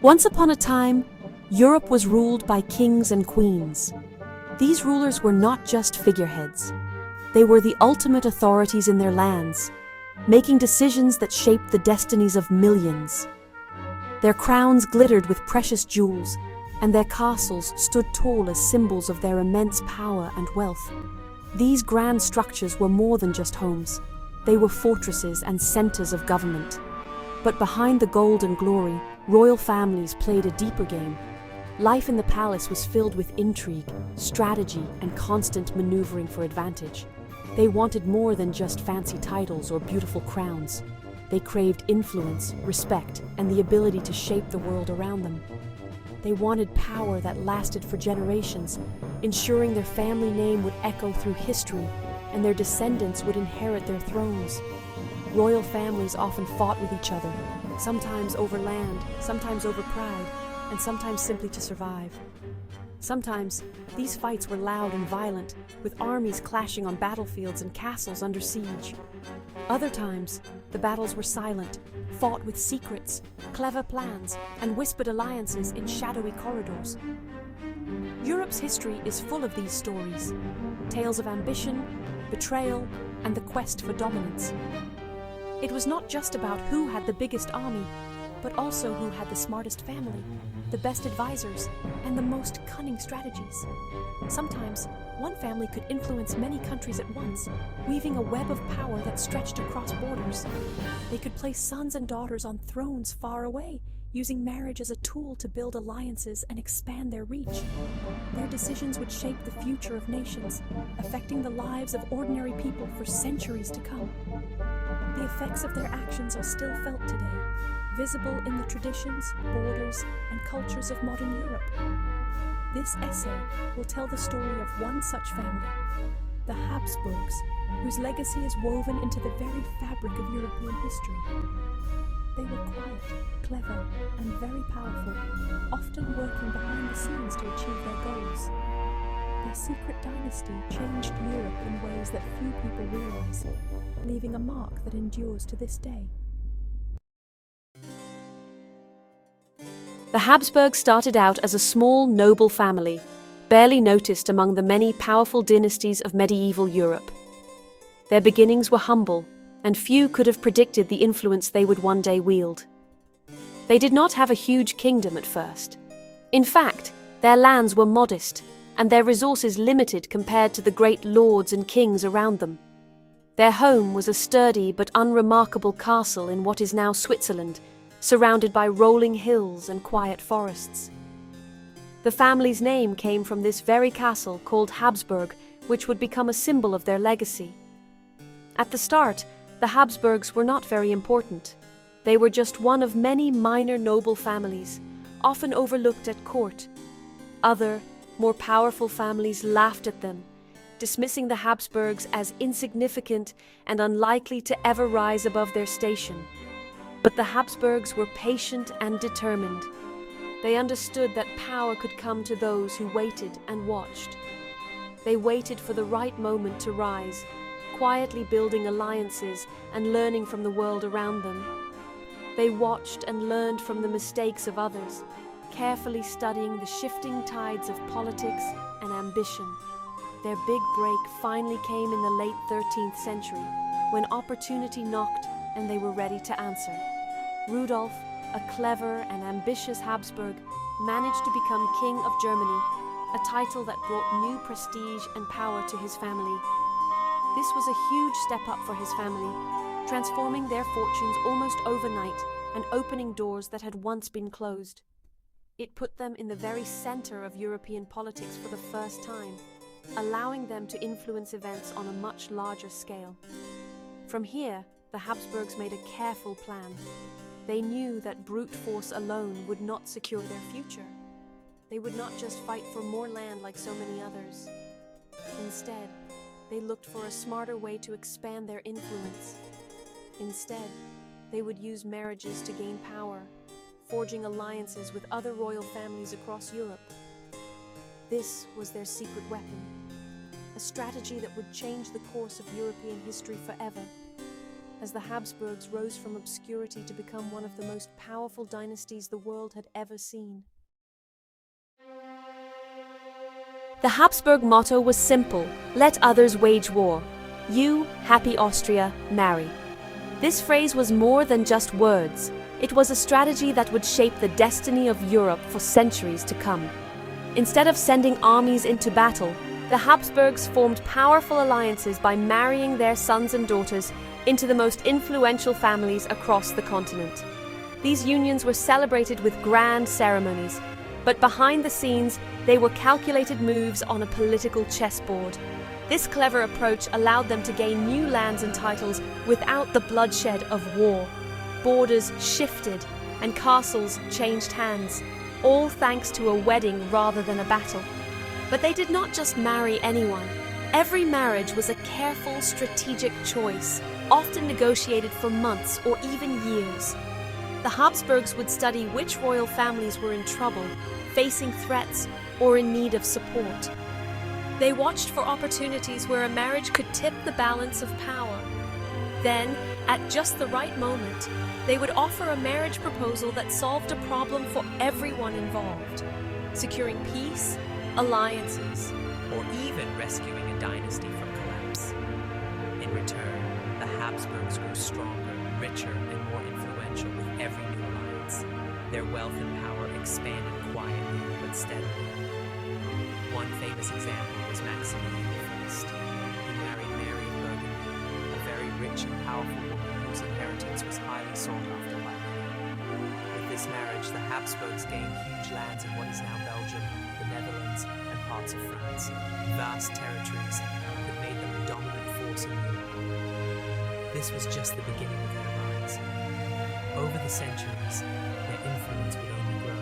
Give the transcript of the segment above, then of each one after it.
Once upon a time, Europe was ruled by kings and queens. These rulers were not just figureheads. They were the ultimate authorities in their lands, making decisions that shaped the destinies of millions. Their crowns glittered with precious jewels, and their castles stood tall as symbols of their immense power and wealth. These grand structures were more than just homes. They were fortresses and centers of government. But behind the gold and glory, royal families played a deeper game. Life in the palace was filled with intrigue, strategy, and constant maneuvering for advantage. They wanted more than just fancy titles or beautiful crowns. They craved influence, respect, and the ability to shape the world around them. They wanted power that lasted for generations, ensuring their family name would echo through history and their descendants would inherit their thrones. Royal families often fought with each other, sometimes over land, sometimes over pride, and sometimes simply to survive. Sometimes, these fights were loud and violent, with armies clashing on battlefields and castles under siege. Other times, the battles were silent, fought with secrets, clever plans, and whispered alliances in shadowy corridors. Europe's history is full of these stories, tales of ambition, betrayal, and the quest for dominance. It was not just about who had the biggest army, but also who had the smartest family, the best advisors, and the most cunning strategies. Sometimes, one family could influence many countries at once, weaving a web of power that stretched across borders. They could place sons and daughters on thrones far away, using marriage as a tool to build alliances and expand their reach. Their decisions would shape the future of nations, affecting the lives of ordinary people for centuries to come. The effects of their actions are still felt today, visible in the traditions, borders, and cultures of modern Europe. This essay will tell the story of one such family, the Habsburgs, whose legacy is woven into the very fabric of European history. They were quiet, clever, and very powerful, often working behind the scenes to achieve their goals. Their secret dynasty changed Europe in ways that few people realize, leaving a mark that endures to this day. The Habsburgs started out as a small, noble family, barely noticed among the many powerful dynasties of medieval Europe. Their beginnings were humble, and few could have predicted the influence they would one day wield. They did not have a huge kingdom at first. In fact, their lands were modest, and their resources limited compared to the great lords and kings around them. Their home was a sturdy but unremarkable castle in what is now Switzerland, surrounded by rolling hills and quiet forests. The family's name came from this very castle called Habsburg, which would become a symbol of their legacy. At the start, the Habsburgs were not very important. They were just one of many minor noble families, often overlooked at court. Other, more powerful families laughed at them, dismissing the Habsburgs as insignificant and unlikely to ever rise above their station. But the Habsburgs were patient and determined. They understood that power could come to those who waited and watched. They waited for the right moment to rise, quietly building alliances and learning from the world around them. They watched and learned from the mistakes of others, carefully studying the shifting tides of politics and ambition. Their big break finally came in the late 13th century, when opportunity knocked and they were ready to answer. Rudolf, a clever and ambitious Habsburg, managed to become King of Germany, a title that brought new prestige and power to his family. This was a huge step up for his family, transforming their fortunes almost overnight and opening doors that had once been closed. It put them in the very center of European politics for the first time, allowing them to influence events on a much larger scale. From here, the Habsburgs made a careful plan. They knew that brute force alone would not secure their future. They would not just fight for more land like so many others. Instead, they looked for a smarter way to expand their influence. Instead, they would use marriages to gain power, forging alliances with other royal families across Europe. This was their secret weapon, a strategy that would change the course of European history forever. as the Habsburgs rose from obscurity to become one of the most powerful dynasties the world had ever seen. The Habsburg motto was simple: let others wage war. You, happy Austria, marry. This phrase was more than just words. It was a strategy that would shape the destiny of Europe for centuries to come. Instead of sending armies into battle, the Habsburgs formed powerful alliances by marrying their sons and daughters into the most influential families across the continent. These unions were celebrated with grand ceremonies, but behind the scenes, they were calculated moves on a political chessboard. This clever approach allowed them to gain new lands and titles without the bloodshed of war. Borders shifted and castles changed hands, all thanks to a wedding rather than a battle. But they did not just marry anyone. Every marriage was a careful, strategic choice, often negotiated for months or even years. The Habsburgs would study which royal families were in trouble, facing threats, or in need of support. They watched for opportunities where a marriage could tip the balance of power. Then, at just the right moment, they would offer a marriage proposal that solved a problem for everyone involved, securing peace, alliances, or even rescuing a dynasty from collapse. In return, the Habsburgs grew stronger, richer, and more influential with every new alliance. Their wealth and power expanded quietly but steadily. One famous example was Maximilian I. He married Mary of Burgundy, a very rich and powerful woman whose inheritance was highly sought after by many. With this marriage, the Habsburgs gained huge lands in what is now Belgium, the Netherlands, and parts of France, vast territories that made them a dominant force in Europe. This was just the beginning of their rise. Over the centuries, their influence would only grow.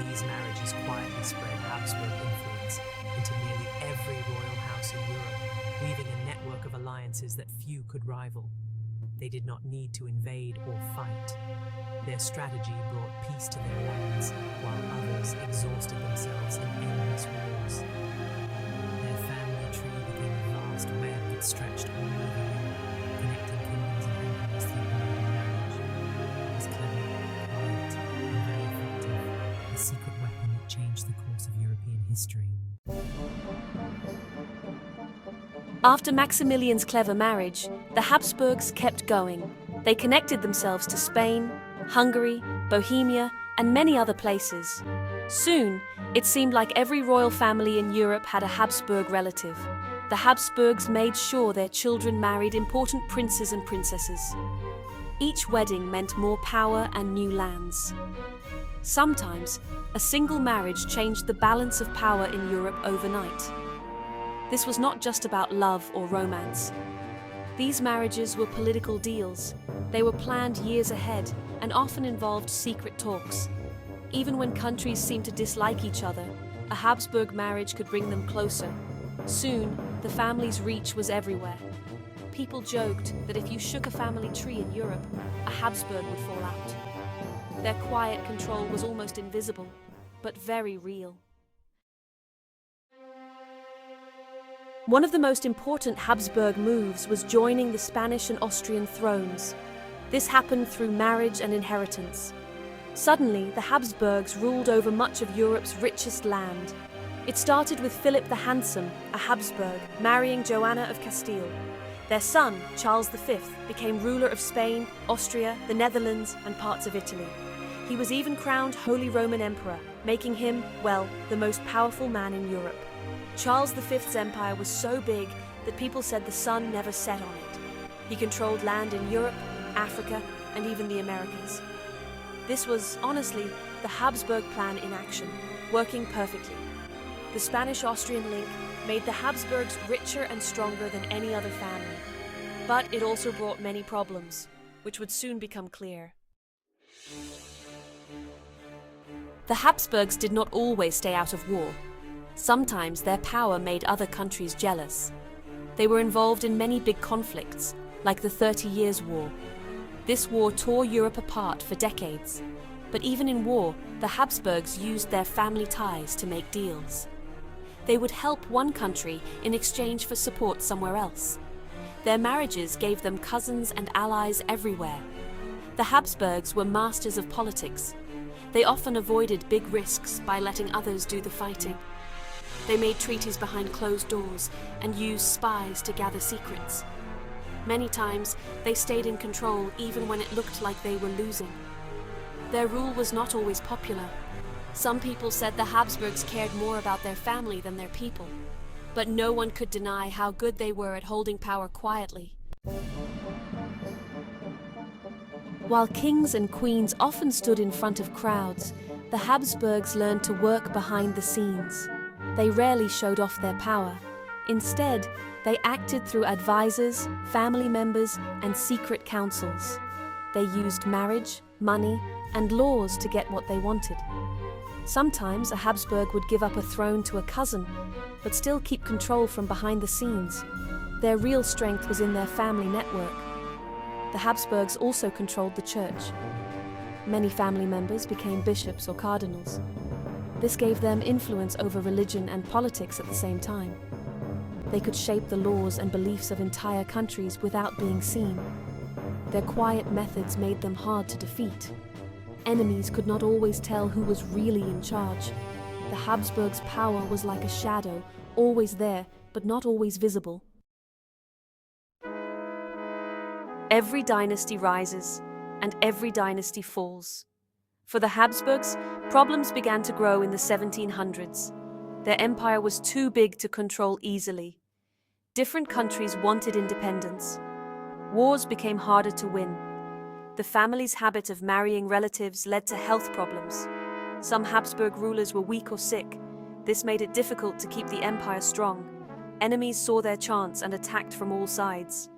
These marriages quietly spread Habsburg influence into nearly every royal house in Europe, weaving a network of alliances that few could rival. They did not need to invade or fight. Their strategy brought peace to their lands, while others exhausted themselves in endless wars. Their family tree became a vast web that stretched all over Europe, connecting kingdoms and empires through blood and marriage. It was clever, quiet, and very effective, a secret weapon that changed the course of European history. After Maximilian's clever marriage, the Habsburgs kept going. They connected themselves to Spain, Hungary, Bohemia, and many other places. Soon, it seemed like every royal family in Europe had a Habsburg relative. The Habsburgs made sure their children married important princes and princesses. Each wedding meant more power and new lands. Sometimes, a single marriage changed the balance of power in Europe overnight. This was not just about love or romance. These marriages were political deals. They were planned years ahead and often involved secret talks. Even when countries seemed to dislike each other, a Habsburg marriage could bring them closer. Soon, the family's reach was everywhere. People joked that if you shook a family tree in Europe, a Habsburg would fall out. Their quiet control was almost invisible, but very real. One of the most important Habsburg moves was joining the Spanish and Austrian thrones. This happened through marriage and inheritance. Suddenly, the Habsburgs ruled over much of Europe's richest land. It started with Philip the Handsome, a Habsburg, marrying Joanna of Castile. Their son, Charles V, became ruler of Spain, Austria, the Netherlands, and parts of Italy. He was even crowned Holy Roman Emperor, making him, well, the most powerful man in Europe. Charles V's empire was so big that people said the sun never set on it. He controlled land in Europe, Africa, and even the Americas. This was, honestly, the Habsburg plan in action, working perfectly. The Spanish-Austrian link made the Habsburgs richer and stronger than any other family. But it also brought many problems, which would soon become clear. The Habsburgs did not always stay out of war. Sometimes their power made other countries jealous. They were involved in many big conflicts, like the 30 Years' War. This war tore Europe apart for decades. But even in war, the Habsburgs used their family ties to make deals. They would help one country in exchange for support somewhere else. Their marriages gave them cousins and allies everywhere. The Habsburgs were masters of politics. They often avoided big risks by letting others do the fighting. They made treaties behind closed doors and used spies to gather secrets. Many times, they stayed in control even when it looked like they were losing. Their rule was not always popular. Some people said the Habsburgs cared more about their family than their people. But no one could deny how good they were at holding power quietly. While kings and queens often stood in front of crowds, the Habsburgs learned to work behind the scenes. They rarely showed off their power. Instead, they acted through advisors, family members, and secret councils. They used marriage, money, and laws to get what they wanted. Sometimes a Habsburg would give up a throne to a cousin, but still keep control from behind the scenes. Their real strength was in their family network. The Habsburgs also controlled the church. Many family members became bishops or cardinals. This gave them influence over religion and politics at the same time. They could shape the laws and beliefs of entire countries without being seen. Their quiet methods made them hard to defeat. Enemies could not always tell who was really in charge. The Habsburgs' power was like a shadow, always there, but not always visible. Every dynasty rises, and every dynasty falls. For the Habsburgs, problems began to grow in the 1700s. Their empire was too big to control easily. Different countries wanted independence. Wars became harder to win. The family's habit of marrying relatives led to health problems. Some Habsburg rulers were weak or sick. This made it difficult to keep the empire strong. Enemies saw their chance and attacked from all sides.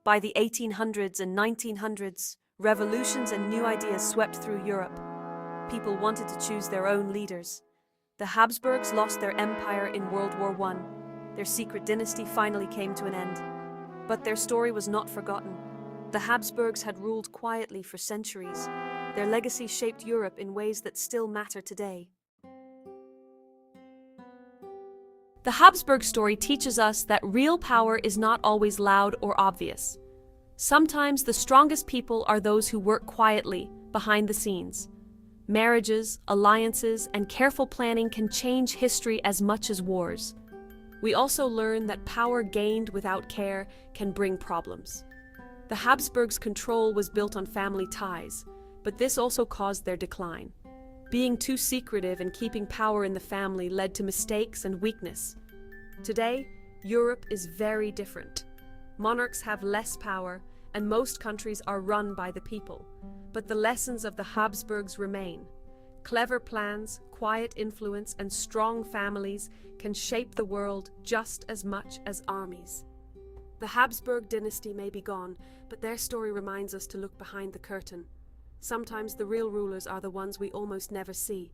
By the 1800s and 1900s, revolutions and new ideas swept through Europe. People wanted to choose their own leaders. The Habsburgs lost their empire in World War I. Their secret dynasty finally came to an end. But their story was not forgotten. The Habsburgs had ruled quietly for centuries. Their legacy shaped Europe in ways that still matter today. The Habsburg story teaches us that real power is not always loud or obvious. Sometimes the strongest people are those who work quietly, behind the scenes. Marriages, alliances, and careful planning can change history as much as wars. We also learn that power gained without care can bring problems. The Habsburgs' control was built on family ties, but this also caused their decline. Being too secretive and keeping power in the family led to mistakes and weakness. Today, Europe is very different. Monarchs have less power, and most countries are run by the people. But the lessons of the Habsburgs remain. Clever plans, quiet influence, and strong families can shape the world just as much as armies. The Habsburg dynasty may be gone, but their story reminds us to look behind the curtain. Sometimes the real rulers are the ones we almost never see.